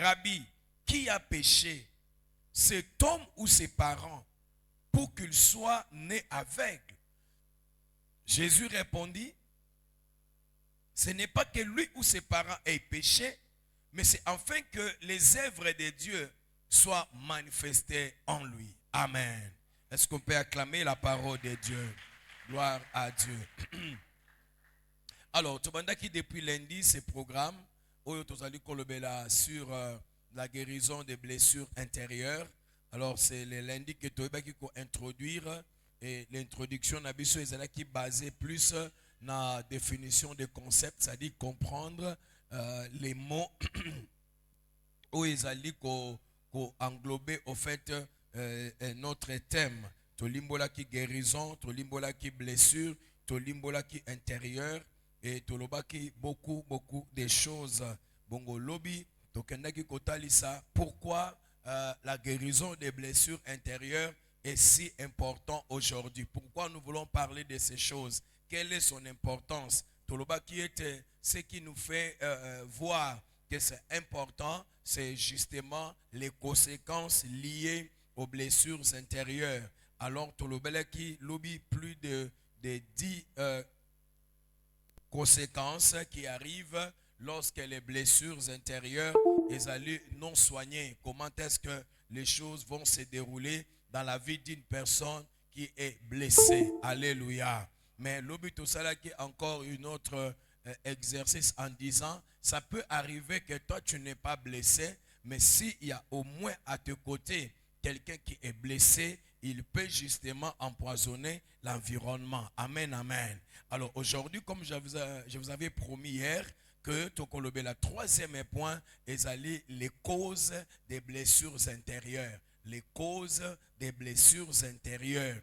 Rabbi, qui a péché, cet homme ou ses parents, pour qu'il soit né aveugle? Jésus répondit, ce n'est pas que lui ou ses parents aient péché, mais c'est afin que les œuvres de Dieu soient manifestées en lui. Amen. Est-ce qu'on peut acclamer la parole de Dieu? Gloire à Dieu. Alors, qui depuis lundi, ce programme, sur la guérison des blessures intérieures. Alors, c'est le lundi que tu vas introduire, et l'introduction est basée plus sur la définition des concepts, c'est-à-dire comprendre les mots où ils allaient englober au fait notre thème. Tolimbola qui guérison, tolimbola qui blessure, tolimbola qui intérieur, et toloba qui beaucoup de choses. Bongo lobby, tokendaki kotalisa. Pourquoi la guérison des blessures intérieures est si important aujourd'hui? Pourquoi nous voulons parler de ces choses? Quelle est son importance? Toloba qui était ce qui nous fait voir que c'est important, c'est justement les conséquences liées aux blessures intérieures. Alors, Tolobele qui lobby plus de 10 conséquences qui arrivent lorsque les blessures intérieures sont non soignées. Comment est-ce que les choses vont se dérouler dans la vie d'une personne qui est blessée? Alléluia. Mais lobby tout ça là qui est encore une autre exercice en disant, ça peut arriver que toi tu n'es pas blessé, mais s'il y a au moins à tes côtés quelqu'un qui est blessé, il peut justement empoisonner l'environnement. Amen, amen. Alors aujourd'hui, comme je vous avais promis hier, que le troisième point est les causes des blessures intérieures. Les causes des blessures intérieures.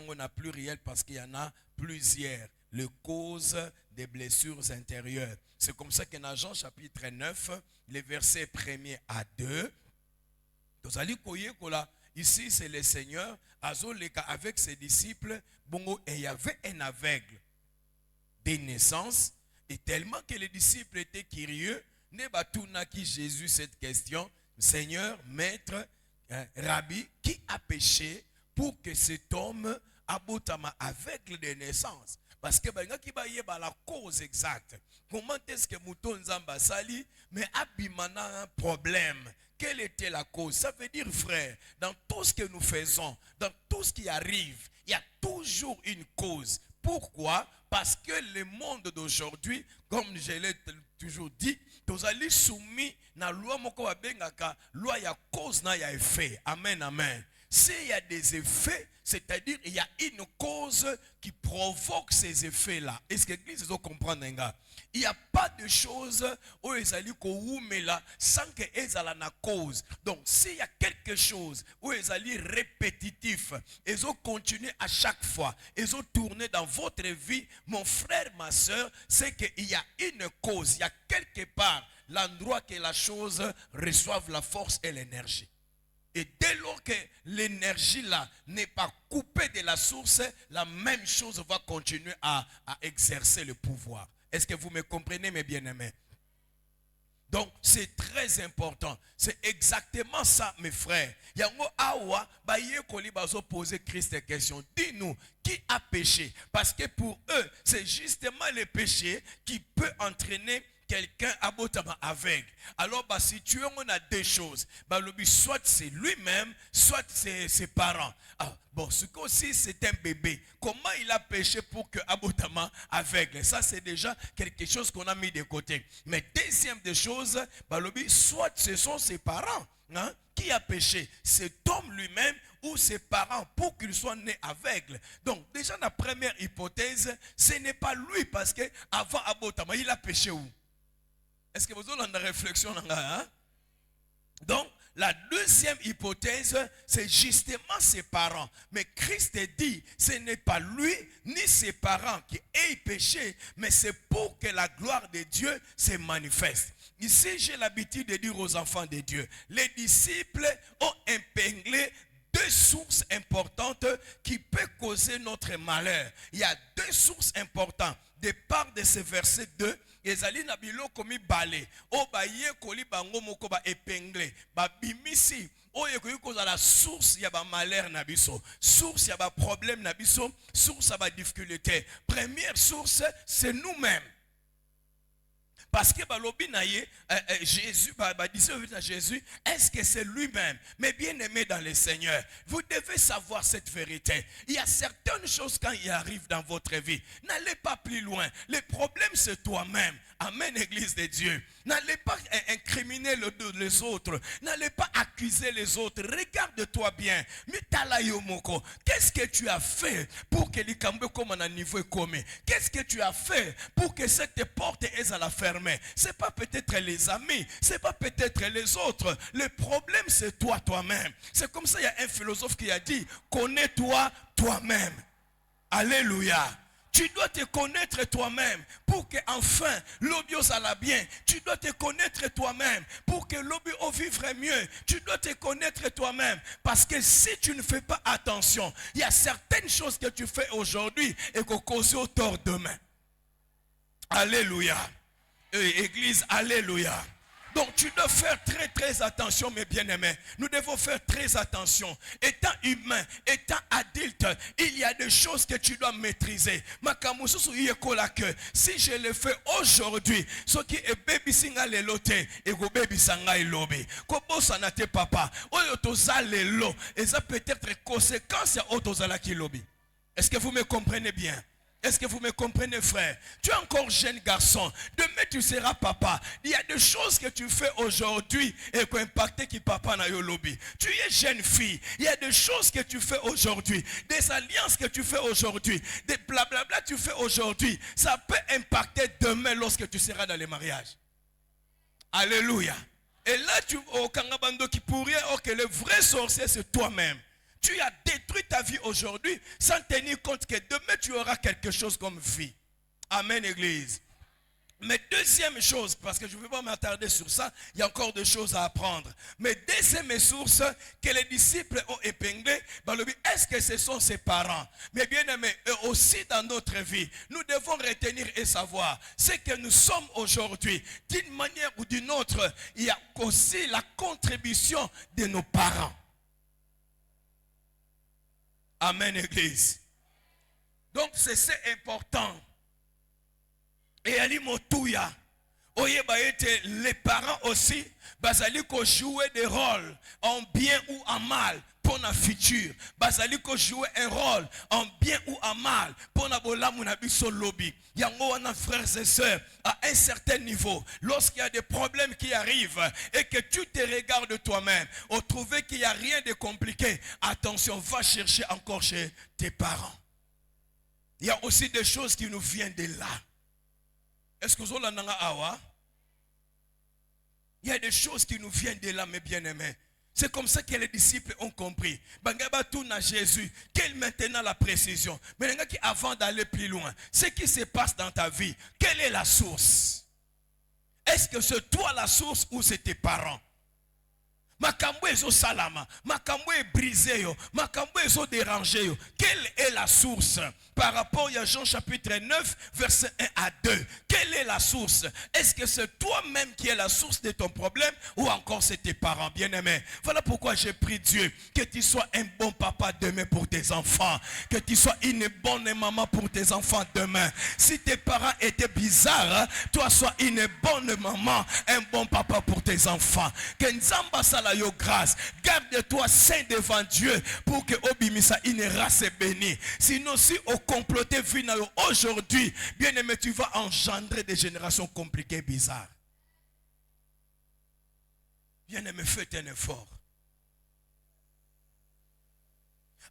On a pluriel parce qu'il y en a plusieurs. Les causes des blessures intérieures. C'est comme ça que dans Jean chapitre 9, les versets 1er à 2, ici c'est le Seigneur, avec ses disciples, et il y avait un aveugle des naissances, et tellement que les disciples étaient curieux, qui Jésus cette question, Seigneur, Maître, Rabbi, qui a péché pour que cet homme abotama aveugle de naissance? Parce que la cause exacte. Comment est-ce que Mouton Zamba sali, mais abimana un problème? Quelle était la cause? Ça veut dire, frère, dans tout ce que nous faisons, dans tout ce qui arrive, il y a toujours une cause. Pourquoi? Parce que le monde d'aujourd'hui, comme je l'ai toujours dit, nous allons soumis à la loi moko bengaka, loi ya cause na ya effet. Amen, amen. S'il y a des effets, c'est-à-dire il y a une cause qui provoque ces effets-là. Est-ce que l'Église doit comprendre? Il n'y a pas de choses où ils allaient là sans que ils aient la cause. Donc s'il y a quelque chose où ils allaient répétitif, ils ont continué à chaque fois, ils ont tourné dans votre vie, mon frère, ma soeur, c'est qu'il y a une cause, il y a quelque part l'endroit que la chose reçoive la force et l'énergie. Et dès lors que l'énergie là n'est pas coupée de la source, la même chose va continuer à exercer le pouvoir. Est-ce que vous me comprenez, mes bien-aimés? Donc, c'est très important. C'est exactement ça, mes frères. Yango awa, baye koli bazo poser Christ des questions. Dis-nous, qui a péché? Parce que pour eux, c'est justement le péché qui peut entraîner quelqu'un abotama aveugle. Alors, si tu on a deux choses. Soit c'est lui-même, soit c'est ses parents. Ah, bon, ce aussi c'est un bébé. Comment il a péché pour que abotama aveugle? Ça, c'est déjà quelque chose qu'on a mis de côté. Mais deuxième des choses, soit ce sont ses parents. Hein? Qui a péché? Cet homme lui-même ou ses parents pour qu'il soit né aveugle. Donc, déjà, la première hypothèse, ce n'est pas lui parce que avant abotama, il a péché où? Est-ce que vous avez une réflexion? Hein? Donc, la deuxième hypothèse, c'est justement ses parents. Mais Christ dit, ce n'est pas lui ni ses parents qui aient péché, mais c'est pour que la gloire de Dieu se manifeste. Ici, j'ai l'habitude de dire aux enfants de Dieu, les disciples ont épinglé deux sources importantes qui peuvent causer notre malheur. Il y a deux sources importantes. De part de ce verset 2, ezali na biloko mibale o ba ye koli bango moko ba épinglé ba bimisi o ye koyi koza la source ya ba malheur na biso, source ya ba problème na biso, source ya ba difficulté. Première source, c'est nous-mêmes. Parce que Jésus, Jésus, est-ce que c'est lui-même? Mais bien aimé dans le Seigneur, vous devez savoir cette vérité. Il y a certaines choses quand il arrive dans votre vie. N'allez pas plus loin. Le problème c'est toi-même. Amen, Église de Dieu. N'allez pas incriminer les autres. N'allez pas accuser les autres. Regarde-toi bien. Qu'est-ce que tu as fait pour que l'Ikambe comme un niveau commun? Qu'est-ce que tu as fait pour que cette porte est à la fermer? C'est pas peut-être les amis. C'est pas peut-être les autres. Le problème c'est toi-même. C'est comme ça, il y a un philosophe qui a dit, connais-toi toi-même. Alléluia. Tu dois te connaître toi-même pour que enfin l'obio s'alla bien. Tu dois te connaître toi-même pour que l'obio vivre mieux. Tu dois te connaître toi-même parce que si tu ne fais pas attention, il y a certaines choses que tu fais aujourd'hui et qu'on cause au tort demain. Alléluia. Église, alléluia. Donc tu dois faire très attention mes bien-aimés. Nous devons faire très attention. Étant humain, étant adulte, il y a des choses que tu dois maîtriser. Si je le fais aujourd'hui, ce qui est baby singa le lote et go baby sanga ilobi. Kobo sanate papa. Oyo toza le lo. Et ça peut être conséquence à otozala ki lobi. Est-ce que vous me comprenez bien? Est-ce que vous me comprenez, frère? Tu es encore jeune garçon. Demain, tu seras papa. Il y a des choses que tu fais aujourd'hui et qui impactent qui papa na yo lobby. Tu es jeune fille. Il y a des choses que tu fais aujourd'hui. Des alliances que tu fais aujourd'hui. Des blablabla que tu fais aujourd'hui. Ça peut impacter demain lorsque tu seras dans le mariage. Alléluia. Et là, tu au Kangabando qui pourrait, que le vrai sorcier, c'est toi-même. Tu as détruit ta vie aujourd'hui sans tenir compte que demain tu auras quelque chose comme vie. Amen, Église. Mais deuxième chose, parce que je ne vais pas m'attarder sur ça, il y a encore des choses à apprendre. Mais deuxième source que les disciples ont épinglé, est-ce que ce sont ses parents? Mais bien aimé, aussi dans notre vie, nous devons retenir et savoir ce que nous sommes aujourd'hui. D'une manière ou d'une autre, il y a aussi la contribution de nos parents. Amen, Église. Donc c'est important. Et Ali Motouya, les parents aussi, bazali ko jouer des rôles en bien ou en mal pour la future. Bazali ko jouer un rôle en bien ou en mal pour la bolamu na biso lobby. Yango wana frères et sœurs, à un certain niveau, lorsqu'il y a des problèmes qui arrivent et que tu te regardes toi-même, on trouve qu'il n'y a rien de compliqué. Attention, va chercher encore chez tes parents. Il y a aussi des choses qui nous viennent de là. Est-ce que vous avez awa? Il y a des choses qui nous viennent de là, mes bien-aimés. C'est comme ça que les disciples ont compris. Bangaba tourne Jésus. Quelle maintenant la précision? Mais avant d'aller plus loin, ce qui se passe dans ta vie, quelle est la source? Est-ce que c'est toi la source ou c'est tes parents? Makambo ezo salama, makambo est brisé yo, makambo ezo dérangé yo. Quelle est la source? Par rapport à Jean chapitre 9, verset 1 à 2. Quelle est la source? Est-ce que c'est toi-même qui est la source de ton problème ou encore c'est tes parents bien-aimés? Voilà pourquoi j'ai prié Dieu que tu sois un bon papa demain pour tes enfants. Que tu sois une bonne maman pour tes enfants demain. Si tes parents étaient bizarres, toi sois une bonne maman, un bon papa pour tes enfants. Que Nzamba Salayo grâce. Garde-toi saint devant Dieu pour que Obimisa une race bénie. Sinon si au comploter aujourd'hui, bien aimé, tu vas engendrer des générations compliquées, bizarres. Bien aimé, faites un effort.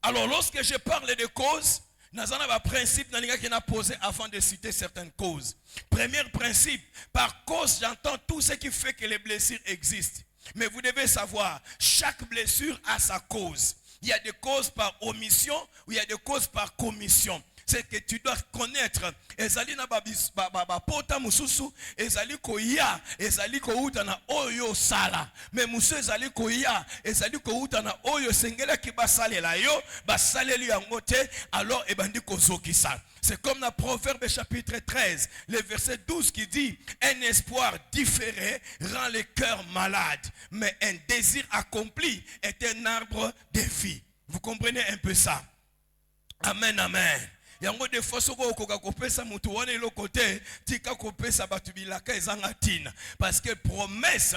Alors, lorsque je parle de causes, nous avons un principe qui a posé avant de citer certaines causes. Premier principe, par cause, j'entends tout ce qui fait que les blessures existent. Mais vous devez savoir, chaque blessure a sa cause. Il y a des causes par omission ou il y a des causes par commission. c'est que tu dois connaître. Ezali na ba pota mususu, ezali koya, ezali kouta na oyo sala. Mais musu ezali koya, ezali kouta na oyo sengela ki basalela yo, basaleli yango te, alors ebandi kozokisa. C'est comme dans Proverbe chapitre 13, le verset 12 qui dit, un espoir différé rend le cœur malade, mais un désir accompli est un arbre de vie. Vous comprenez un peu ça? Amen, amen. Yango de fois soko okoka kopesa mutu wana ilo côté tika kopesa batu bilaka ezanga tina parce que promesse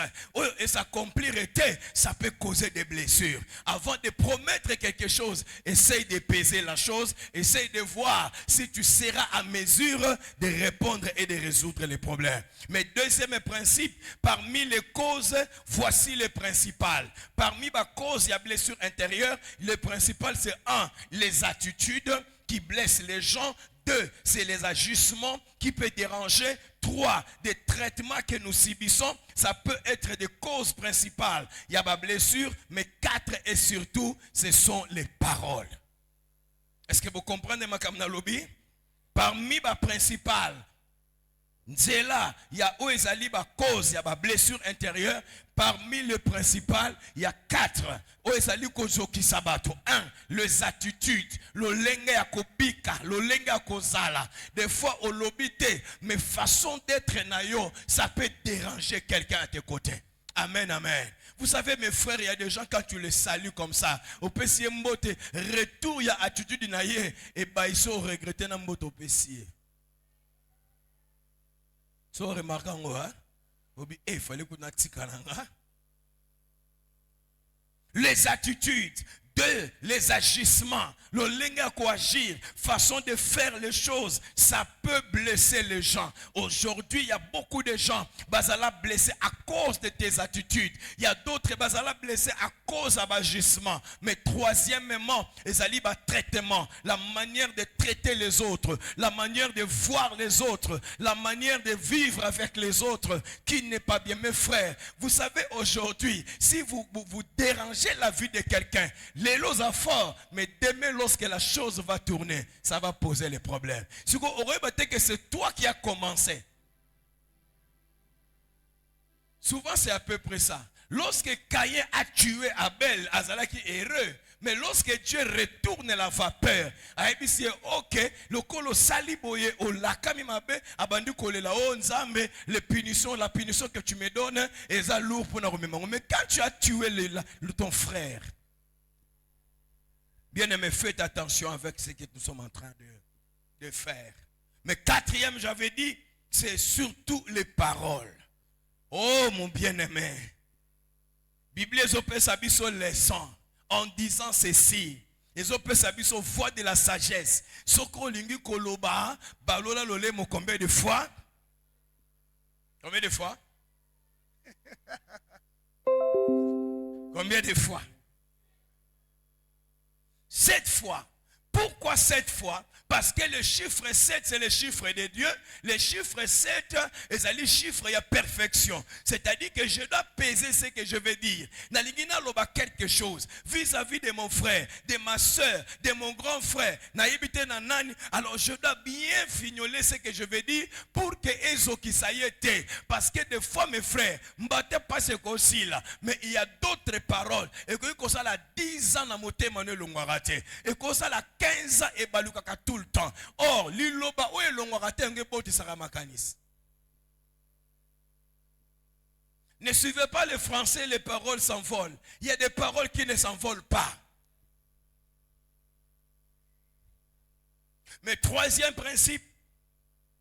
et s'accomplirait ça peut causer des blessures. Avant de promettre quelque chose, essaye de peser la chose, essaye de voir si tu seras à mesure de répondre et de résoudre les problèmes. Mais deuxième principe, parmi les causes, voici les principales. Parmi les causes, il y a blessure intérieure. Le principal c'est 1, les attitudes qui blessent les gens. 2, c'est les agissements qui peuvent déranger. 3, des traitements que nous subissons. Ça peut être des causes principales. Il y a ma blessure, mais 4 et surtout, ce sont les paroles. Est-ce que vous comprenez ma kamnalobi? Parmi ma principale, c'est là, il y a Oezali ba cause, il y a ma blessure intérieure. Parmi les principales, il y a 4. Oezali kozo ki sabato. 1, les attitudes. Le lenge ya kopika, le lenge ya kozala. Des fois, au lobité, mais façon d'être nayo, ça peut déranger quelqu'un à tes côtés. Amen, amen. Vous savez, mes frères, il y a des gens, quand tu les salues comme ça, au pessier mbote, retour, il y a attitude naye, et bah, ils sont regrettés dans mbote au pessier. So remarquant hein? Il fallait qu'on a les attitudes. 2, les agissements. Le linga quoi agir, façon de faire les choses, ça peut blesser les gens. Aujourd'hui, il y a beaucoup de gens bazala blessés à cause de tes attitudes. Il y a d'autres bazala blessés à cause de l'agissement. Mais troisièmement, les alibas traitement, la manière de traiter les autres, la manière de voir les autres, la manière de vivre avec les autres qui n'est pas bien. Mes frères, vous savez aujourd'hui, si vous dérangez la vie de quelqu'un, les lots à fort, mais demain lorsque la chose va tourner, ça va poser les problèmes. Si vous aurez que c'est toi qui as commencé. Souvent c'est à peu près ça. Lorsque Caïn a tué Abel, Azalaki est heureux. Mais lorsque Dieu retourne la vapeur, ok, le kolo saliboye au lakami mabe, abandi kole la onzambe, la punition que tu me donnes, est ça lourd pour nous remémorer. Mais quand tu as tué ton frère, bien aimé, faites attention avec ce que nous sommes en train de faire. Mais quatrième, j'avais dit, c'est surtout les paroles. Oh mon bien-aimé, Bible ezopé sabiso leçon en disant ceci. Ezopé sabiso voix de la sagesse. Soko lingi koloba, balola lole mo combien de fois? Combien de fois? Combien de fois? 7 fois. Pourquoi 7 fois? Parce que le chiffre 7, c'est le chiffre de Dieu. Le chiffre 7, c'est le chiffre de la perfection. C'est-à-dire que je dois peser ce que je veux dire. Naligina loba quelque chose vis-à-vis de mon frère, de ma soeur, de mon grand frère. Alors je dois bien fignoler ce que je veux dire pour que Ezo qui ça y était. Parce que des fois, mes frères, m'battez pas ce qu'on là. Mais il y a d'autres paroles. Et que ça a 10 ans dans mon témoignage l'ongwarate. Et que ça a 15 ans et balukaka tout le temps. Or, l'iloba ou l'ongwarate ngeboti saramakanis. Ne suivez pas les Français, les paroles s'envolent. Il y a des paroles qui ne s'envolent pas. Mais troisième principe,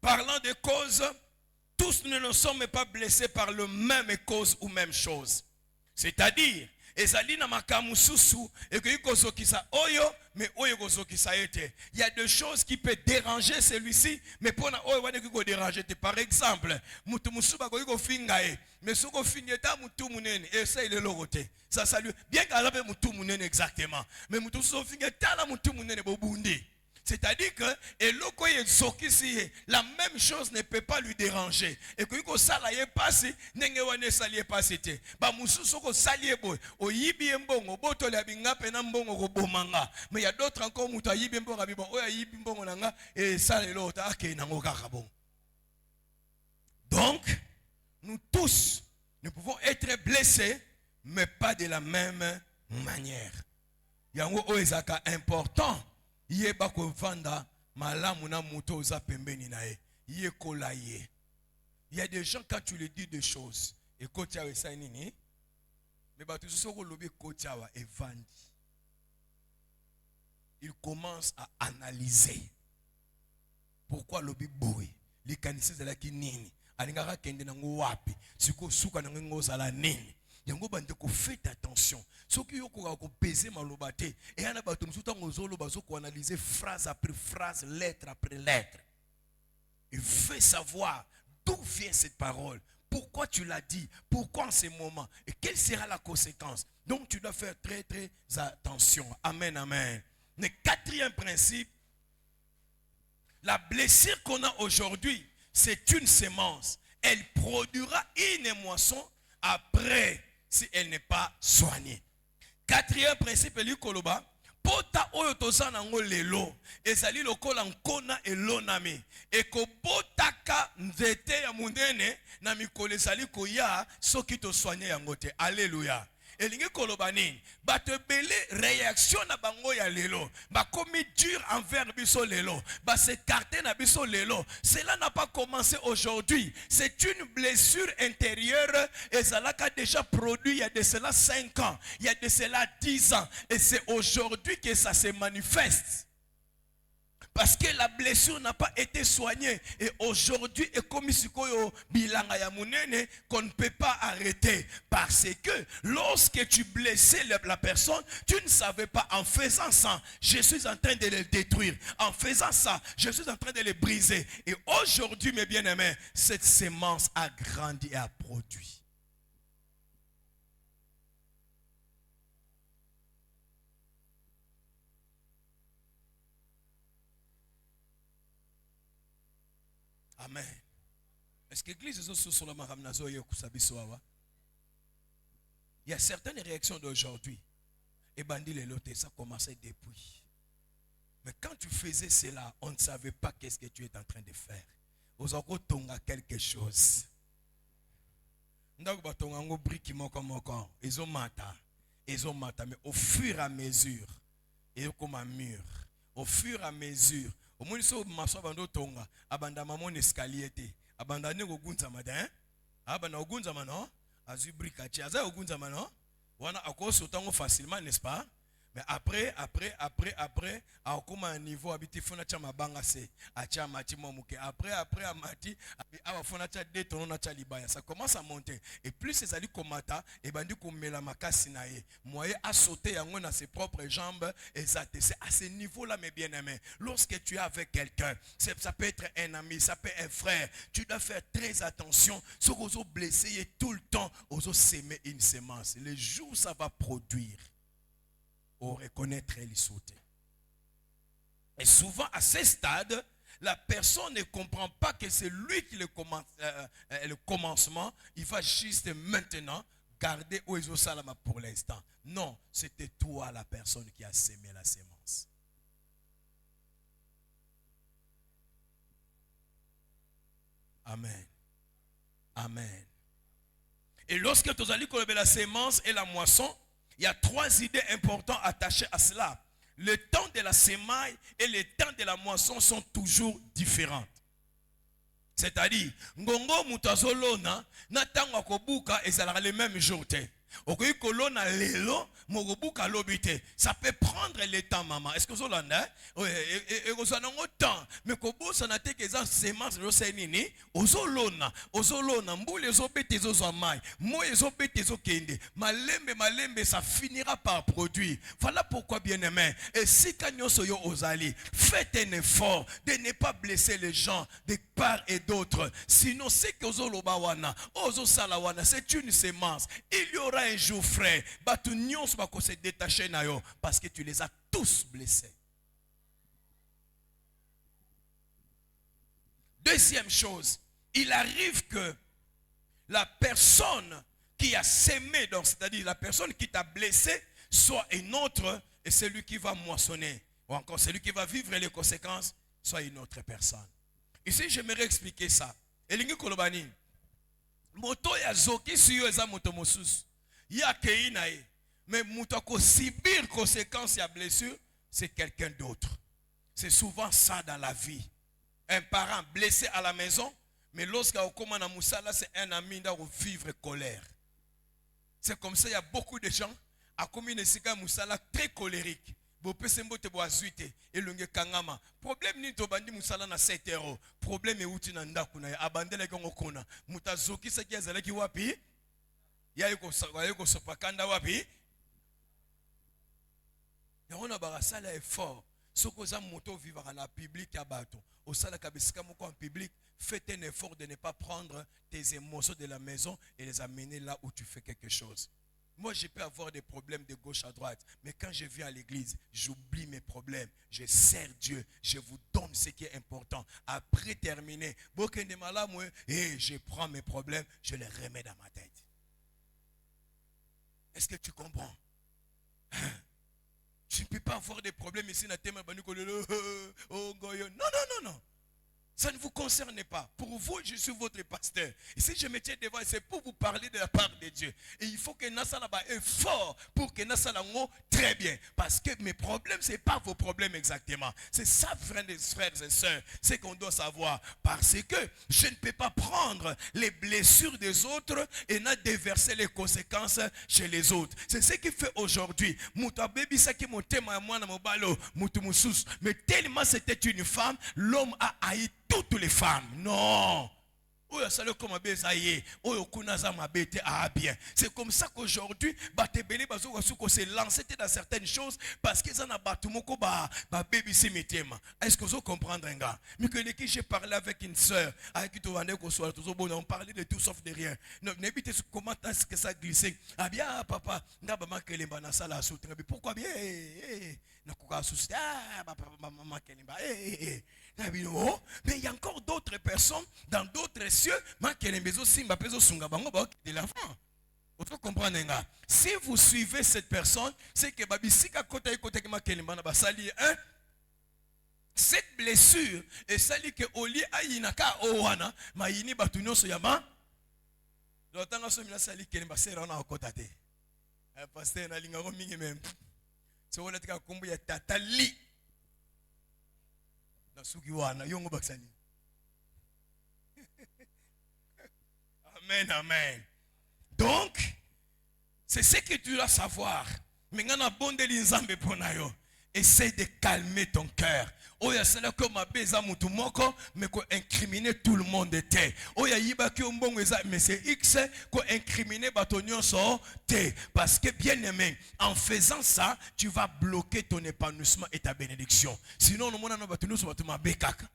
parlant de causes, tous nous ne sommes pas blessés par le même cause ou même chose. C'est-à-dire, ezali na makamususu ekoki kozokisa oyo mais oyo kozokisa ete. Il y a des choses qui peuvent déranger celui-ci mais pour na oyo wane ko déranger te. Par exemple, mutu musuba ko finga e mais soko fineta mutu munene essaye le logote. Ça salue bien qu'alabe mutu munene exactement. Mais mutu so finga tala mutu munene bobundi. C'est-à-dire que la même chose ne peut pas lui déranger. Et que ça la est passé, n'engwane salié passé. Ba mususu ko salié boy. O yibi mbongo, boto la binga pena mbongo ko bomanga. Mais il y a d'autres encore muta yibi mbongo abibon. Oya yibi mbongo nanga et ça le l'autre ake nango kakabon. Donc, nous tous, nous pouvons être blessés, mais pas de la même manière. Yango oezaka important. Yeba ko vanda malamu na muto za pembeni na e. Ye kola ye. Il y a des gens quand tu leur dis des choses et kotia we sa nini mais ba tu soko lobi kotia wa e vandi. Il commence à analyser. Pourquoi lobi boy? Les kanisi de la kinini. Alingara kende nango wapi? Siko suka nango zala nini? Yango bande ko faites attention. Ce qui yo ko peser malobate et yana bato msuta ngozolo bazo ko analyser phrase après phrase, lettre après lettre. Il veut savoir d'où vient cette parole. Pourquoi tu l'as dit? Pourquoi en ce moment? Et quelle sera la conséquence? Donc tu dois faire très très attention. Amen, amen. Le quatrième principe, la blessure qu'on a aujourd'hui, c'est une sémence. Elle produira une moisson après si elle n'est pas soignée. Quatrième principe, lui koloba, pota oyo tozana ngo lelo, ezali lokola nkona elonami, et ko botaka nzete ya mundene na mikolo ezali koya soki to soigner yango te. Alléluia. Elingi koloba nini? Bato bele réaction na bango ya lelo, bakomi dur envers biso lelo, ba s'écarter na biso lelo. Cela n'a pas commencé aujourd'hui. C'est une blessure intérieure et ça l'a déjà produit il y a de cela 5 ans, il y a de cela 10 ans et c'est aujourd'hui que ça se manifeste. Parce que la blessure n'a pas été soignée. Et aujourd'hui, et comme bilanga ya munene, qu'on ne peut pas arrêter. Parce que lorsque tu blessais la personne, tu ne savais pas, en faisant ça, je suis en train de le détruire. En faisant ça, je suis en train de le briser. Et aujourd'hui, mes bien-aimés, cette sémence a grandi et a produit. Amen. Est-ce que l'église est sur la maramnazo et il y a certaines réactions d'aujourd'hui. Et bandi les lotés, ça commençait depuis. Mais quand tu faisais cela, on ne savait pas qu'est-ce que tu es en train de faire. Vous avez tonga quelque chose. Donc, batonga ngo briki moko moko. Ils ont mata. Mais au fur et à mesure, et comme un mur. Au fur et à mesure. Au moins, si vous avez tonga, abanda mamon escalier te, abanda ne ogunza matin, abanda ogunza mano, azubrikachi, aza ogunza mano, wana akoso tango facilement, n'est-ce pas? Mais après, à un niveau habité, fona chama banga se, acha mati momuke. Après, amati, awa fona cha détono na cha libaya. Ça commence à monter. Et plus ces alliés komata, et bandi kumela makasi nae. Moyen à sauter yango na ses propres jambes, et ça c'est à ce niveau-là, mes bien-aimés. Lorsque tu es avec quelqu'un, ça peut être un ami, ça peut être un frère, tu dois faire très attention. Ce que vous blessé et tout le temps, vous s'aimer une semence. Le jour où ça va produire, on reconnaîtrait les sauter. Et souvent, à ce stade, la personne ne comprend pas que c'est lui qui le commencement. Il va juste maintenant garder Oezo Salama pour l'instant. Non, c'était toi la personne qui a sémé la sémence. Amen. Amen. Et lorsque tu as dit que la sémence et la moisson, il y a 3 idées importantes attachées à cela. Le temps de la semaille et le temps de la moisson sont toujours différents. C'est-à-dire, ngongo mutazolona na tango kobuka ezalaka le même jour. Okoyi kolona lelo mokobuka lobite. Ça peut prendre le temps, maman. Est-ce que vous avez et vous avez un temps. Mais kobosa na te que ça semence lo senini. Ozolona mbule zobete zozamai. Moye zobete zokende. Malembe ça finira par produire. Voilà pourquoi bien-aimé. Et si kanyoso yo ozali, faites un effort de ne pas blesser les gens de part et d'autre. Sinon c'est que ozoloba wana, ozosala wana, c'est une semence. Il y aura un jour, frère, se détacher parce que tu les as tous blessés. Deuxième chose, il arrive que la personne qui a sémé, c'est-à-dire la personne qui t'a blessé, soit une autre, et celui qui va moissonner, ou encore celui qui va vivre les conséquences, soit une autre personne. Ici, j'aimerais expliquer ça. Elingi kolobani, moto ya zoki suyo eza moto mosusu, ya kei nae, mais moto ko subir conséquences ya blessure, c'est quelqu'un d'autre. C'est souvent ça dans la vie. Un parent blessé à la maison, mais lorsqu'il a na musala, c'est un ami qui vivre colère. C'est comme ça, il y a beaucoup de gens à commis une musala très colérique. Problème ni to bandi musala na 7 euros. Problème est uti na ndaku na abandele kongo kona. Mutazoki sa ki azalaki wapi? Ya yuko sopakanda wapi? Ya ona barasala effort. Soko za moto vivre na public ya bato. Au sala kabisika moko en public, faites un effort de ne pas prendre tes émotions de la maison et les amener là où tu fais quelque chose. Moi, je peux avoir des problèmes de gauche à droite, mais quand je viens à l'église, j'oublie mes problèmes. Je sers Dieu, je vous donne ce qui est important. Après terminer, je prends mes problèmes, je les remets dans ma tête. Est-ce que tu comprends? Tu ne peux pas avoir des problèmes ici. Non, non, non, non. Ça ne vous concerne pas. Pour vous, je suis votre pasteur. Et si je me tiens devant, c'est pour vous parler de la part de Dieu. Et il faut que Nassalaba est fort pour que Nassalango très bien. Parce que mes problèmes, ce n'est pas vos problèmes exactement. C'est ça, frères et sœurs, c'est qu'on doit savoir. Parce que je ne peux pas prendre les blessures des autres et n'a déverser les conséquences chez les autres. C'est ce qui fait aujourd'hui. Mais tellement c'était une femme, l'homme a haï toutes les femmes. Non. C'est comme ça qu'aujourd'hui, se lancer dans certaines choses parce qu'ils en ont Est-ce que vous comprenez, un gars? Mais que j'ai parlé avec une soeur, avec qui on parlait de tout sauf de rien. Comment est-ce que ça glissait? Ah bien, papa, pourquoi bien? Mais il y a encore d'autres personnes dans d'autres cieux de l'enfant. Vous comprenez? Si vous suivez cette personne, c'est que cette blessure est celle que Oli Ayinaka Owana, Maïni Batuno Soyama. L'autant que je suis allé à Serana au côté. Un pasteur n'a pas de même. C'est où est-ce que tu Tatali. Amen, amen. Donc, c'est ce que tu dois savoir. Essaye de calmer ton cœur. Oya sala ko mabeza mutu moko mais ko incriminer tout le monde était. Oya yiba ki ombongo eza mais c'est X ko incriminer batonyon so te parce que bien aimé en faisant ça tu vas bloquer ton épanouissement et ta bénédiction. Sinon no mona no batonyon so batuma bekaka.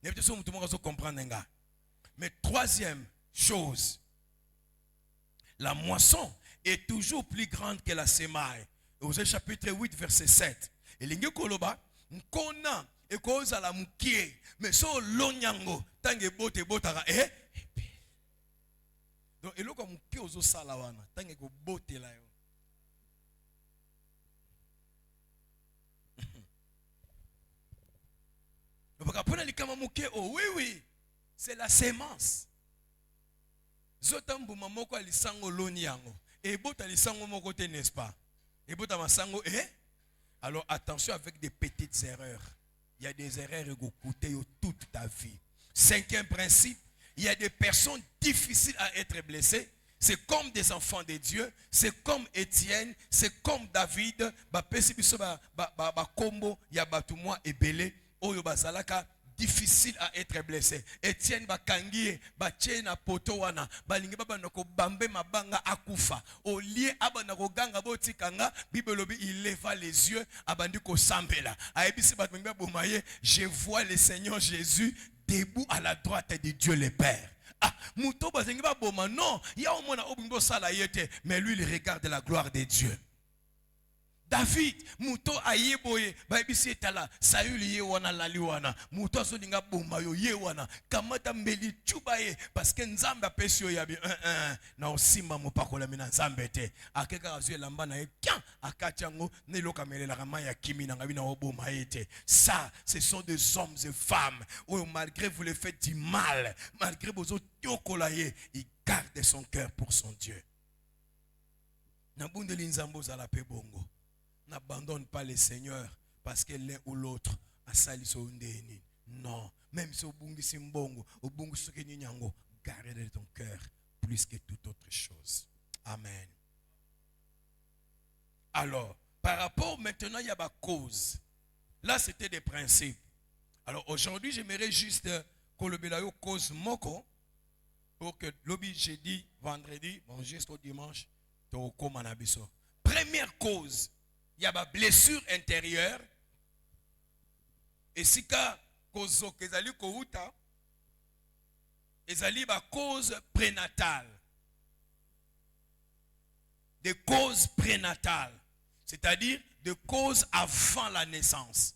Ne peut so mutu moko so comprendre nga. Mais troisième chose, la moisson est toujours plus grande que la semaille. Osée chapitre 8 verset 7. Et l'inge koloba nkona ekoza la mukie mais so lonyango tange bote botara donc eloko mukie ozo sala wana tange ko bote la yo. Bakapona likama mukie oh oui c'est la sémence. Zotambu mamoko alisango lonyango et bota lisango moko te n'est-ce pas? Et bota masango alors attention avec des petites erreurs. Il y a des erreurs qui vont coûter toute ta vie. Cinquième principe, il y a des personnes difficiles à être blessées. C'est comme des enfants de Dieu. C'est comme Étienne. C'est comme David. Difficile à être blessé. Étienne bakangie bache na poto wana balingi baba nako bambe mabanga akufa au lieu abana ko ganga botikanga bibelobi il leva les yeux abandi ko sambela aebisi batmenga bomaye je vois le Seigneur Jésus debout à la droite de Dieu le Père. Ah muto bazingi ba boma non ya omona obimbo sala yete mais lui il regarde la gloire de Dieu. David, muto ayeboye, baibisi etala, Saül ye wana lali wana, muto azolinga bomayo ye wana, kamata mbeli chubaye, parce que nzambe apesio yabi, na osimba mopakola mina nzambe te, akeka azue lamba na ye, tiens, akatiango, ne lokamele la rama ya kimi na ngabi na oboma ete. Ça, ce sont des hommes et femmes, où malgré vous le faites du mal, malgré vos autres yokolaye, il garde son cœur pour son Dieu. Nabundeli nzambo zala pe bongo. N'abandonne pas le Seigneur parce que l'un ou l'autre a sali so ndeni. Non, même si au bungi simbongo, au bungi sokeni nyango, garde ton cœur plus que toute autre chose. Amen. Alors, par rapport maintenant, il y a ma cause. Là, c'était des principes. Alors aujourd'hui, j'aimerais juste qu'on le belayo cause moko pour que lobby jeudi, vendredi, bon jusqu'au dimanche, première cause, il y a ma blessure intérieure. Et si ka cause kezali kouta, ezali ba cause prénatale. Des causes prénatales, c'est-à-dire des causes avant la naissance.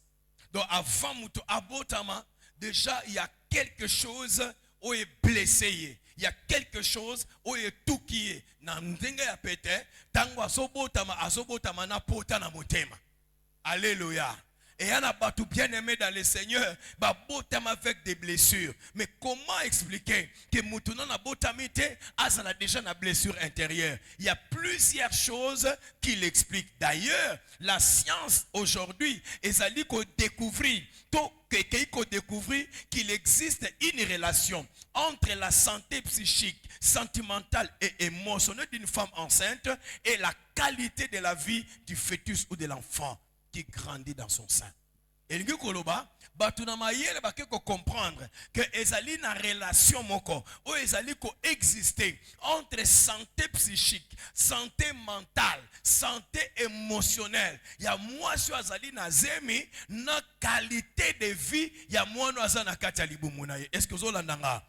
Donc avant muto abotama, déjà il y a quelque chose où est blessé. Il y a quelque chose où est tout qui est. Nandenga ya pete, tango asobotama na pota na motema. Alléluia. Et il y en a pas tout bien aimé dans le Seigneur, bah botama avec des blessures. Mais comment expliquer que moutouna na botamite, azana déjà une blessure intérieure? Il y a plusieurs choses qui l'expliquent. D'ailleurs, la science aujourd'hui, ezali ko découvrir qu'il existe une relation entre la santé psychique, sentimentale et émotionnelle d'une femme enceinte et la qualité de la vie du fœtus ou de l'enfant qui grandit dans son sein. Et nous koloba batuna mayele ba ko comprendre que ezali na relation moko ou ezali ko exister entre santé psychique, santé mentale, santé émotionnelle. Ya moi sur azali na zemi na qualité de vie ya moi no azana kati ya libumu na ye. Est-ce que vous l'entendez?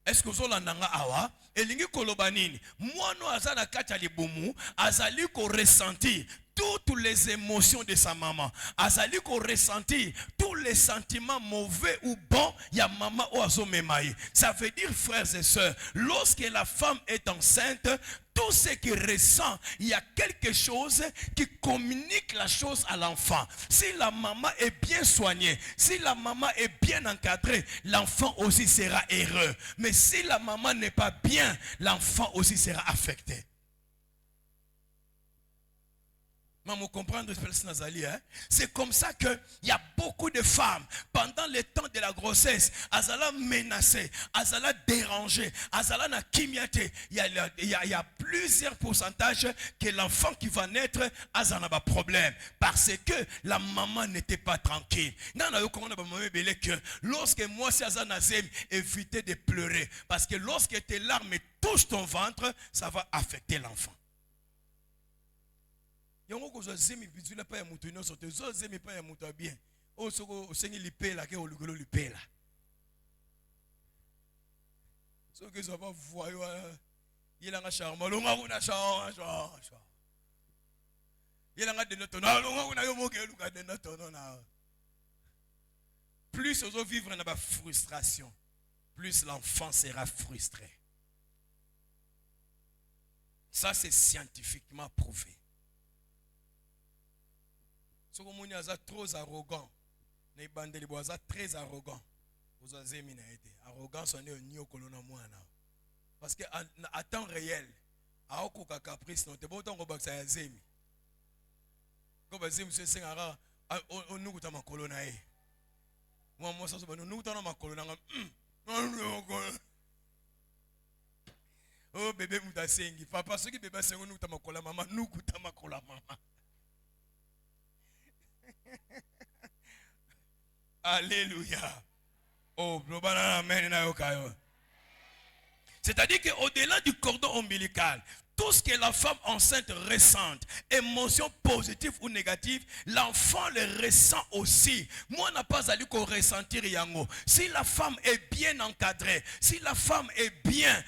Est-ce que vous l'entendez awa? Elingi koloba nini? Moi no azana kati ya libumu azali ko ressentir toutes les émotions de sa maman. Azali ko ressentir tous les sentiments mauvais ou bons ya maman ou azo memaye. Ça veut dire, frères et sœurs, lorsque la femme est enceinte, tout ce qu'il ressent, il y a quelque chose qui communique la chose à l'enfant. Si la maman est bien soignée, si la maman est bien encadrée, l'enfant aussi sera heureux. Mais si la maman n'est pas bien, l'enfant aussi sera affecté. Maman, comprendre c'est comme ça qu'il y a beaucoup de femmes pendant le temps de la grossesse, azala menacées, azala dérangées, azala na kimiate. Il y a plusieurs pourcentages que l'enfant qui va naître azana ba problème parce que la maman n'était pas tranquille. Lorsque moi si azana zem, évitez de pleurer parce que lorsque tes larmes touchent ton ventre, ça va affecter l'enfant. Yongo ko zemi bizula pa ya mutu inoso te zo zemi pa ya mutu bien o soko osengi lipela ke olugolo lipela so ke zo ba voyo yela nga charma longa kuna charma yela nga de noto na longa kuna yo moke luka de noto na plus ozo vivre na ba frustration, plus l'enfant sera frustré. Ça c'est scientifiquement prouvé. Si vous êtes trop arrogant, vous êtes très arrogant. Vous avez été arrogant, c'est un parce que à temps réel, à aucun caprice, non, tu peux pas te faire un zémi. Quand vous avez dit que on nous a ma colonna. Moi, ça se passe, nous avons ma colonna. Oh, bébé, mouta sengi. Papa, ce qui bébé sengi, nous avons ma colonna, maman, nous avons ma colonna, maman. Alléluia. Oh, c'est-à-dire qu'au-delà du cordon ombilical, tout tout ce que la femme enceinte ressent, émotion positive ou négative, l'enfant le ressent aussi. Moi, n'a pas allé qu'on ressentir yango. Si la femme est bien encadrée, si la femme est bien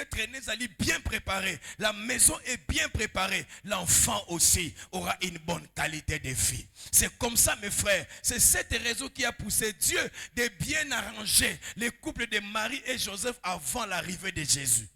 entraînée, bien préparée, la maison est bien préparée, l'enfant aussi aura une bonne qualité de vie. C'est comme ça, mes frères. C'est cette raison qui a poussé Dieu de bien arranger les couples de Marie et Joseph avant l'arrivée de Jésus.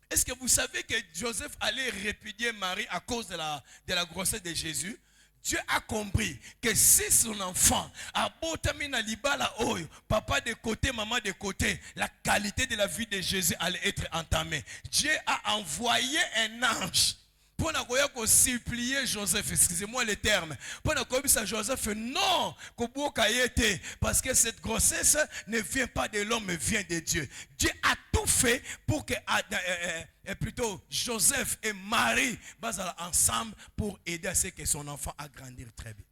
Est-ce que vous savez que Joseph allait répudier Marie à cause de la grossesse de Jésus? Dieu a compris que si son enfant a botamina libala oyo, papa de côté, maman de côté, la qualité de la vie de Jésus allait être entamée. Dieu a envoyé un ange pour ne supplier Joseph, excusez-moi le terme, pour ne Joseph, non, parce que cette grossesse ne vient pas de l'homme, mais vient de Dieu. Dieu a tout fait pour que plutôt Joseph et Marie basent ensemble pour aider à ce que son enfant a grandir très bien.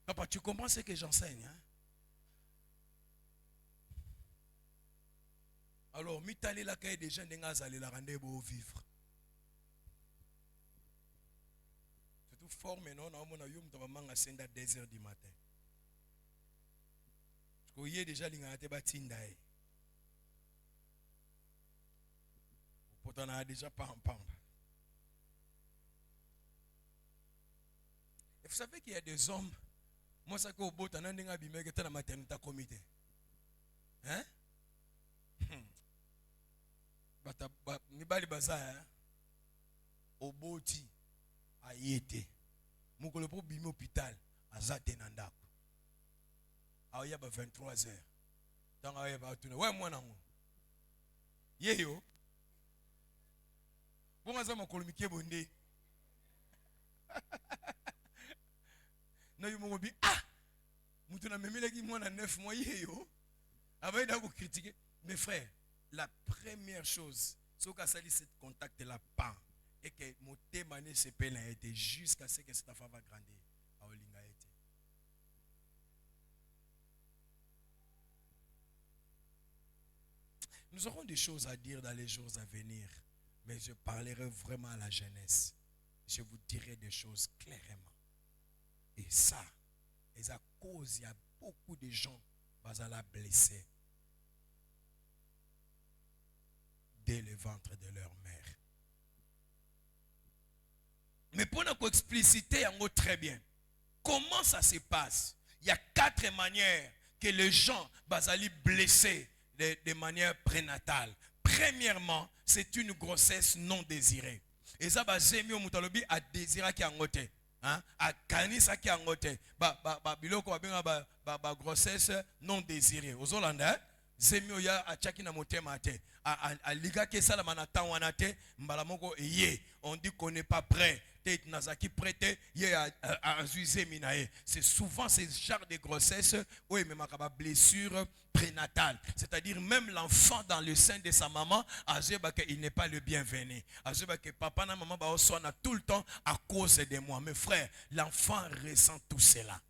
Papa, tu comprends ce que j'enseigne, hein? Alors, mitali la caille des gens n'engazali la rendez-vous vivre. Fort maintenant, on a eu un senda à 2h du matin. Parce qu'il y a déjà l'ingate batindaï. Pourtant, on a déjà pas en pampe. Et vous savez qu'il y a des hommes, moi, ça qu'au bout, on a un abîmé qui est dans la maternité comité. Hein? Nibali baza, au boti, a yété. Mon collègue pour bim hôpital à Zatenanda. Ah il y a 23 heures. Dans il y a tourner. Ouais moi non. Yeyo. Bon ça mon collègue qui est bondé. Non il m'a dit ah. Mutuna memele qui moi na 9 mois yeyo. Avant il a vous critiquer mes frères. La première chose, c'est que ça dit ce contact là pas. Et que mon thème se peine a été jusqu'à ce que cette femme va grandir. Nous aurons des choses à dire dans les jours à venir, mais je parlerai vraiment à la jeunesse. Je vous dirai des choses clairement. Et ça, et à cause, il y a beaucoup de gens qui sont blessés dès le ventre de leur mère. Mais pour nous expliciter en gros très bien, comment ça se passe? Il y a 4 manières que les gens sont blessés de manière prénatale. Premièrement, c'est une grossesse non désirée. Et ça, c'est mieux à désirer qui en côté. À kanisa qui en côté. Biloko ba grossesse non désirée. Aux Hollandais, c'est mieux ya a chakina motema te. A liga ke sala manata wanate mbalamoko ye. On dit qu'on n'est pas prêt. C'est souvent ce genre de grossesse où il y a une blessure prénatale. C'est-à-dire même l'enfant dans le sein de sa maman, il n'est pas le bienvenu. Papa et maman sont tout le temps à cause de moi. Mes frères, l'enfant ressent tout cela.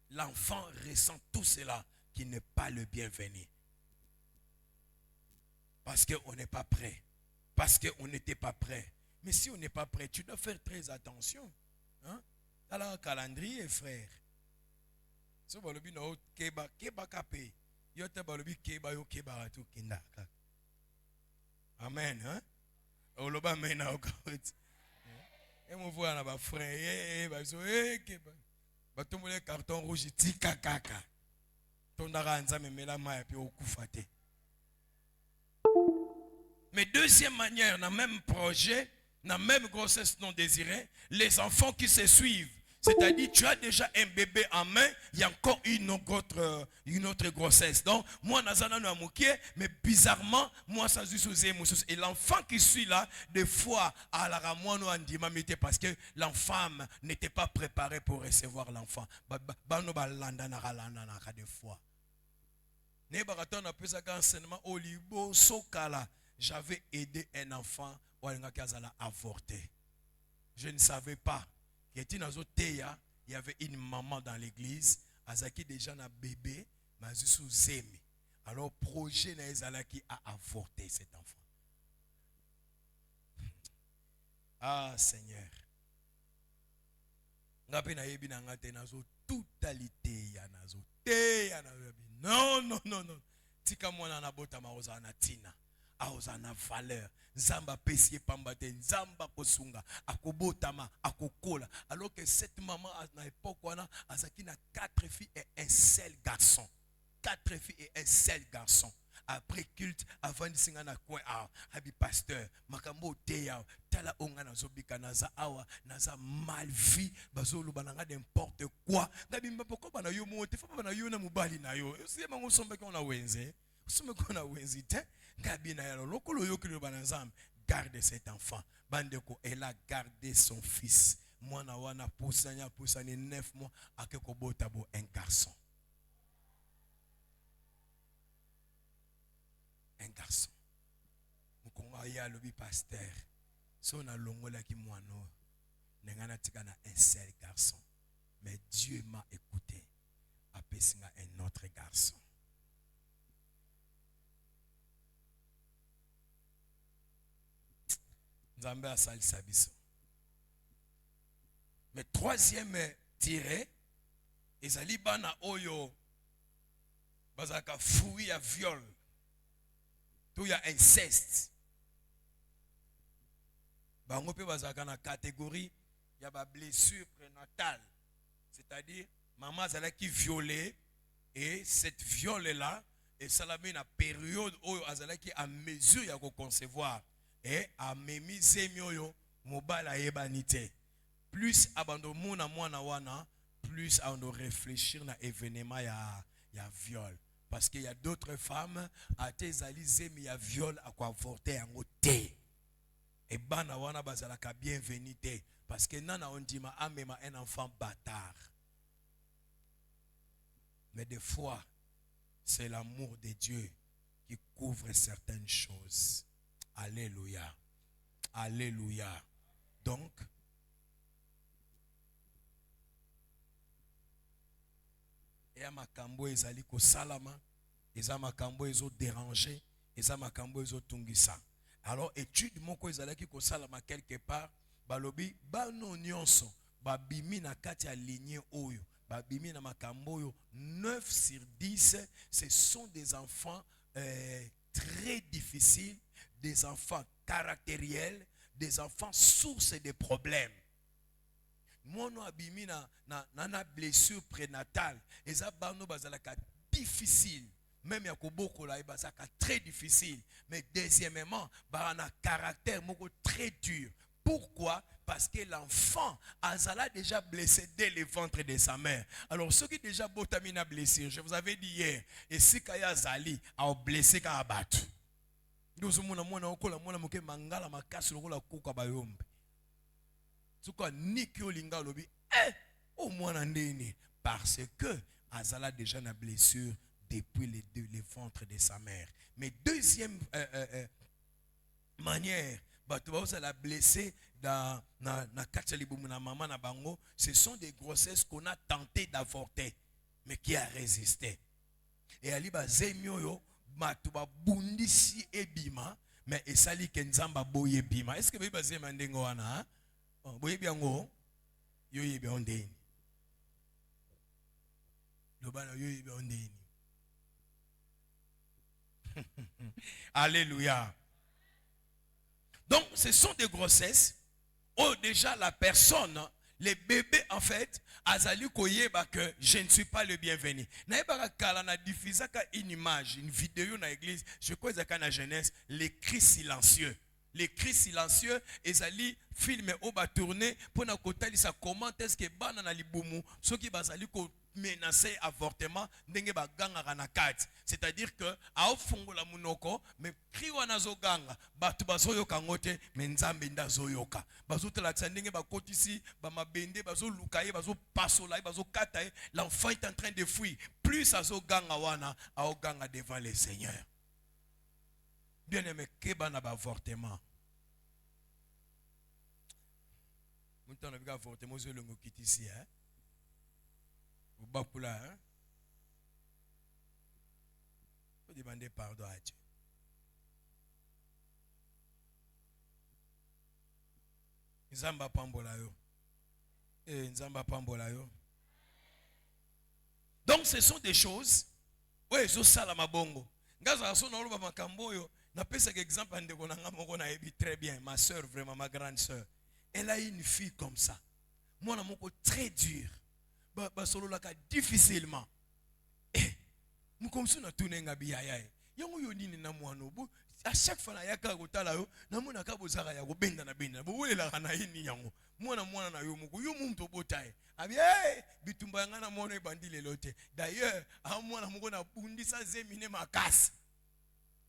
L'enfant ressent tout cela qui n'est pas le bienvenu. Parce qu'on n'est pas prêt. Parce qu'on n'était pas prêt. Mais si on n'est pas prêt, tu dois faire très attention. Hein? Alors, calendrier, frère. Si vous avez dit, keba kapé. Yote balobi keba yo keba tu kinda. Amen. Hein? Oloba mena okawet. Et mon voix là, frère, keba. Batomole carton rouge tika kaka. Tondara nzame mela maya pi okufate. Mais deuxième manière, dans le même projet, dans la même grossesse non désirée, les enfants qui se suivent. C'est-à-dire, tu as déjà un bébé en main, il y a encore une autre grossesse. Donc, moi, mais bizarrement, moi, ça et l'enfant qui suit là, des fois, à la ramon parce que l'enfant n'était pas préparé pour recevoir l'enfant. Des fois. J'avais aidé un enfant à avorter. Je ne savais pas. Il y avait une maman dans l'église, qui déjà un bébé, alors projet qui a avorté cet enfant. Ah Seigneur. Ngapi na yebi na ngate nazo totalité ya nazo te ya nazo. Non non non non. Tika mwana na bota maoza na tina. Aoza na valeur. Nzamba pesi pambate nzamba kosunga akobotama akokola. Alors que cette maman à l'époque wana azaki na 4 filles et un seul garçon. 4 filles et un seul garçon. Après culte, avant de singa na coin habi pasteur, makambo teya, tala onga na zobika naza awa, naza mal vie, bazolo bananga n'importe quoi. Ngabi mbapoko bana yo mote, fa bana yo na mubali na yo. Usiye mango sombe ko na wenze. Usome ko na wenzi te. Ngabi na yalo lokolo yo kilo banazam, garde cet enfant. Bandeko, elle a gardé son fils. Mwana wana poussanya 9 mois akeko botabo un garçon. Un garçon. Mukonga ya lobi pasteur. So na longola ki mwano. Nengana tika na un seul garçon. Mais Dieu m'a écouté. Apesinga un autre garçon. Nzambe asali sabiso. Mais troisième tiré. Ezali bana oyo. Bazaka fouille à viol. Il y a inceste. Bango pe bazaka na catégorie il y a ba blessure prénatale. C'est-à-dire maman zala qui violée et cette viole là et ça la met na période où azala qui a mesure ya ko concevoir et a memi zemioyo mobala yebanité. Plus abando mona mwana wana plus on doit réfléchir na événement ya viol. Parce qu'il y a d'autres femmes à tes alizés mais il y a viol à quoi avorter en côté. Et bana wana bazalaka bienvenue te parce que nana on dit ma amema un enfant bâtard. Mais des fois c'est l'amour de Dieu qui couvre certaines choses. Alléluia. Alléluia. Donc et à makambo ezali ko salama, eza makambo ezo déranger, eza makambo ezo tungisa. Alors étude moko ezalaki ko salama quelque part, balobi bano nyonso babimi na kati ya lignée oyo, babimi na makambo oyo 9 sur 10 ce sont des enfants très difficiles, des enfants caractériels, des enfants source de problèmes. Mono abimi na blessure prénatale eza bano bazalaka difficile même ya koboko la bazaka très difficile mais deuxièmement ba na caractère moko très dur. Pourquoi? Parce que l'enfant azala déjà blessé dès le ventre de sa mère. Alors ceux qui déjà botamina blessure, je vous avais dit hier, et si kaya zali a blessé ka abatu. Ndozo mona mona okola mona moke mangala makasi lokola kuka bayombe. Parce que Azala déjà na blessure depuis le ventre de sa mère. Mais deuxième manière, la blessé dans maman na bango, ce sont des grossesses qu'on a tenté d'avorter mais qui a résisté. Et ali ba zemioyo matuba bundisi ebima mais esali kenzamba boye bima. Est-ce que vous avez zema ndengo wana? Boye biango yo yebe ondeni. Lobana yo yebe ondeni. Alléluia. Donc ce sont des grossesses où déjà la personne, les bébés en fait, azali koyeba que je ne suis pas le bienvenu. Naïba kala na diffusaka une image, une vidéo dans l'église, je crois que na jeunesse, les cris silencieux. Les cris silencieux, ezali filme au bas tourné pour na kotalisa comment est-ce que bana na libumu, ceux qui bazali ko menacer avortement ndenge baganga na kati. C'est-à-dire que a ofungola munoko mais cri wana zo ganga batu bazoyoka ngote mais nzambe ndazoyoka. Bazotela ndenge bakotisi ba mabende bazolukaye bazopasola bazokata l'enfant est en train de fuir. Plus azo ganga wana a ganga devant le Seigneur. Bien aimé, keba na ba avortement. Mouton na ba avortement zo longo kitisi hein. Au bakula hein. Faut demander pardon à Dieu. Nzamba pambola yo. Nzamba pambola yo. Donc ce sont des choses. Oui, zo sala mabongo. Ngaza so na loba makambo yo. Na pesa exemple ande ko na ngamoko na ebi très bien. Ma sœur, vraiment ma grande sœur. Elle a une fille comme ça. Moi na moko très dur. Ba solo la ka difficilement. Mukomsu na tunenga biyaya. Yango yo nini na mwana bo. À chaque fois na yaka kotala yo, na mona ka bozaka ya ko benda na benda. Bo welela kana yini yango. Mwana na yo moko yo muntu botaye. Abi bitumba ngana mona ebandile lote. D'ailleurs, a mwana moko na bundisa zemine makasi.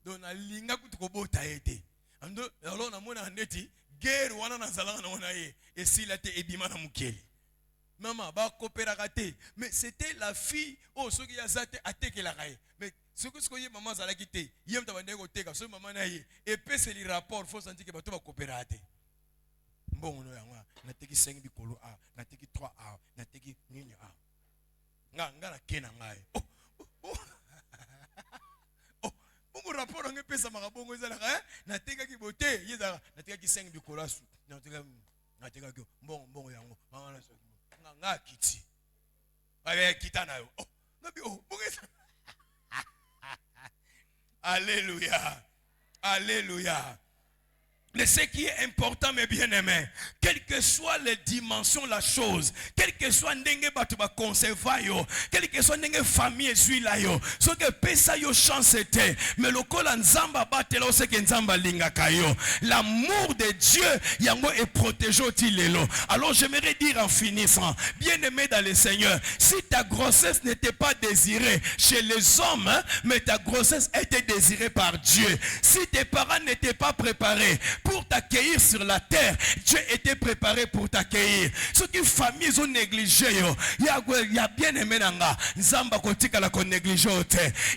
Donc na linga kutuko botaye te. Ando alors na mona ndeti guerre wana na zalanga na wana ye. Et s'il a été ebima na mukeli. Maman ba coopéra te. Mais c'était la fille oh soki ya zate atekela kaye. Mais ce que maman zala kité, yem tabande ko teka so maman na ye et puis c'est le rapport faut sentir que bato ba coopérer te. Bon no yango na teki 5 bikolo a, na teki 3 a, na teki nini a. Nga na kena ngai. Bongo rapport on pesa makabongo ezala ka na teka ki bote yeza na teka ki 5 bikolo asu. Na teka ki bongo yango. Nga kiti. Avec kitana yo. Nabi bongo. Alléluia. Alléluia. Mais ce qui est important, mes bien-aimés, quelle que soit les dimensions la chose, quel que soit ndenge batu ba conserva yo, quelle que soit ndenge famille zui la yo, so que pesa yo chance était, mais le kola nzamba batela o se que nzamba linga kayo. L'amour de Dieu yango est protégé au tilelo. Alors j'aimerais dire en finissant, bien-aimé dans le Seigneur, si ta grossesse n'était pas désirée chez les hommes, hein, mais ta grossesse était désirée par Dieu. Si tes parents n'étaient pas préparés pour t'accueillir sur la terre, Dieu était préparé pour t'accueillir. Ceux qui familles ont négligé, il y a bien aimé nanga, Nzamba kotika la ko négligé.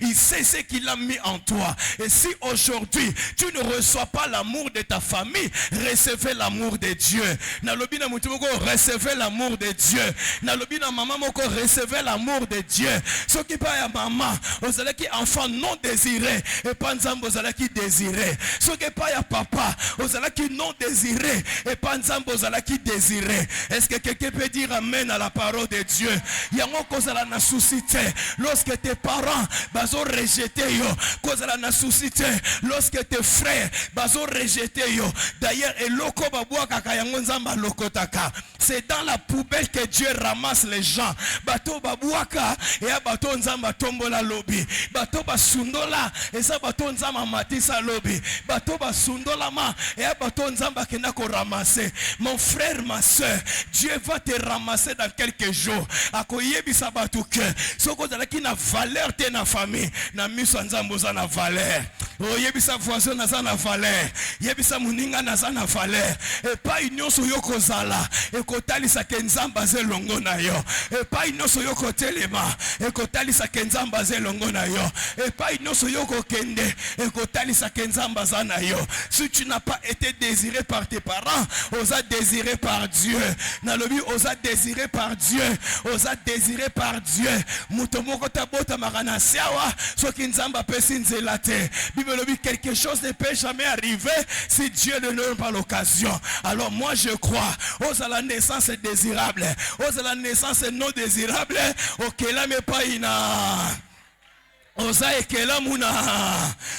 Il sait ce qu'il a mis en toi. Et si aujourd'hui tu ne reçois pas l'amour de ta famille, recevez l'amour de Dieu. Nalobi na mutu moko recevez l'amour de Dieu. Nalobi na maman moko recevez l'amour de Dieu. Ceux qui parlent à maman, vous allez qui enfant non désiré et pas Nzamba vous allez qui désiré. Ceux qui parlent à papa, vous allez qui non désiré et pas Nzamba vous allez qui désiré. Est-ce que quelqu'un peut dire amen à la parole de Dieu? Yango kozala na suscité lorsque tes parents bazo rejeté yo, kozala na suscité lorsque tes frères bazo rejeté yo. D'ailleurs eloko babwaka kayango Nzamba lokotaka. C'est dans la poubelle que Dieu ramasse les gens. Bato babwaka et bato Nzamba tombola lobi. Bato basundola et ça bato Nzamba matisa lobi. Bato basundola ma et bato Nzamba kena ko ramasser. Mon frère, ma soeur, Dieu va te ramasser dans quelques jours. Akoyebisa bato que soko zalaki na valeur te na famille na miso Nzamba za na valeur. Oyebisa voisin na za na valeur. Yebisa muninga na za na valeur. Et pas union so yoko zala. Et kotalisa ke Nzamba ze longo na yo. Et pas union so yoko telema. Et kotalisa ke Nzamba ze longo na yo. Et pas union so yoko kende. Et kotalisa ke Nzamba za na yo. Si tu n'as pas été désiré par tes parents, osa désiré par Dieu. Nalobi osa désiré par Dieu. Osa désiré par Dieu. Mutomoko tabota marana siawa. Soki Nzamba pesi nzela te. Bible dit quelque chose ne peut jamais arriver si Dieu ne donne pas l'occasion. Alors moi je crois, osa la naissance est désirable. Osa la naissance est non désirable. Ok là mais pas ina.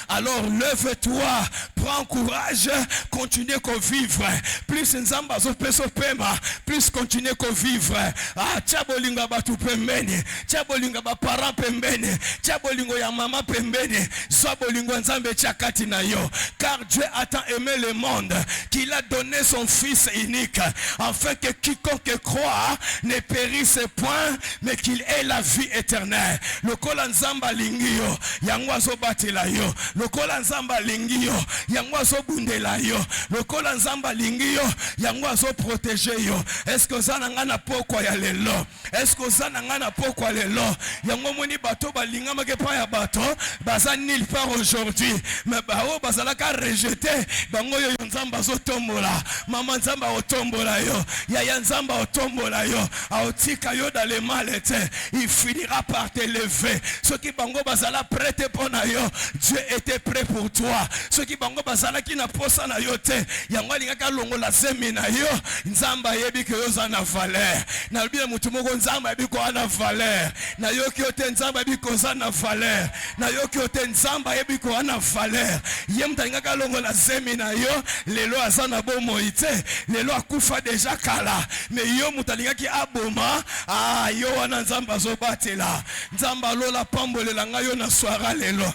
Alors lève-toi, prends courage, continue qu'au vivre. Plus Nzamba zo peso pema, plus continue qu'au vivre. Ah, tchabolinga batu pembeni, tchabolinga ba parents pembeni, tchabolingo ya mama pembeni, sobolingo Nzambe tchakati na yo. Car Dieu a tant aimé le monde qu'il a donné son fils unique, afin que quiconque croit ne périsse point, mais qu'il ait la vie éternelle. Le kola Nzamba lingi yo yango zo batela yo lokola Nzamba lingi yo yango zo bundela yo lokola Nzamba lingi yo yango zo protéger yo. Est-ce que ça na pokwa ya lelo? Est-ce que oza na nga na pokwa lelo? Yango moni bato balinga makepa ya bato baza nulle part aujourd'hui. Mais bao bazalaka rejeté bango yo nzamba zotombola. Mama nzamba otombola yo. Yaya nzamba otombola yo. Aotika yo dans le mal ete. Il finira par te lever. Ceux qui bango bazala prêté pour na yo. Dieu était prêt pour toi. Ceux qui bango bazala ki na posa na yo te. Yango lingaka longo la semi na yo. Nzamba yebi ke yo za na valeur. Na lubi mutu moko nzamba yebi ko ana valeur. Na yo ki ote nzamba yebi ko za na valeur. Na yo ki ote nzamba yebi ko ana valeur. Yem talingaka longo la semi na yo. Lelo azana bomo ite. Lelo akufa deja kala. Mais yo mutalinga ki aboma. Ah yo wana nzamba zo batela. Nzamba lola pambole langa yo na soara lelo.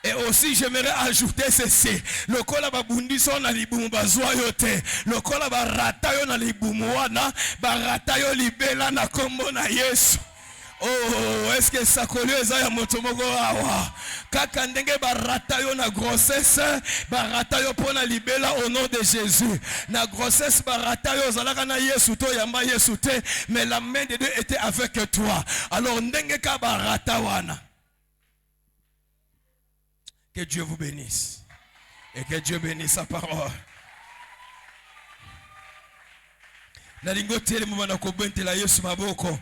Et aussi j'aimerais ajouter ceci. Le kola babundiso na libumu bazwa yote. Le kola barata yo na libumu wana. Barata yo libela na kombo na Yesu. Oh, est-ce que ça colle ya motomoko awa? Kaka ndenge barata yo na grossesse, barata yo pona libela au nom de Jésus. Na grossesse barata yo zalaka na Yesu to yamba Yesu te, mais la main de Dieu était avec toi. Alors ndenge ka barata wana. Que Dieu vous bénisse. Et que Dieu bénisse sa parole. Na lingo tele mo na ko bentela Yesu maboko.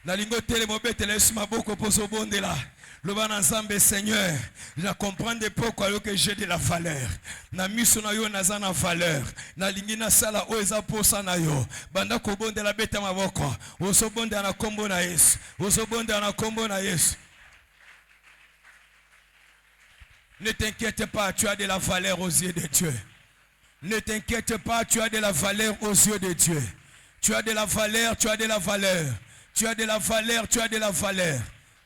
Na lingo tele mo betela Yesu maboko poso bondela. Le bananzambe Seigneur, je comprends de pourquoi que j'ai de la valeur. Na miso na yo naza na valeur. Na lingi na sala o eza posa na yo. Banda ko bondela beta maboko. Oso bonde na kombo na Yesu. Oso bonde na kombo na Yesu. Ne t'inquiète pas, tu as de la valeur aux yeux de Dieu. Ne t'inquiète pas, tu as de la valeur aux yeux de Dieu. Tu as de la valeur, tu as de la valeur. Tu as de la valeur, tu as de la valeur.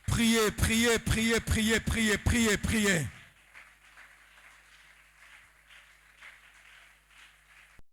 Priez, priez, priez, priez, priez, priez, priez.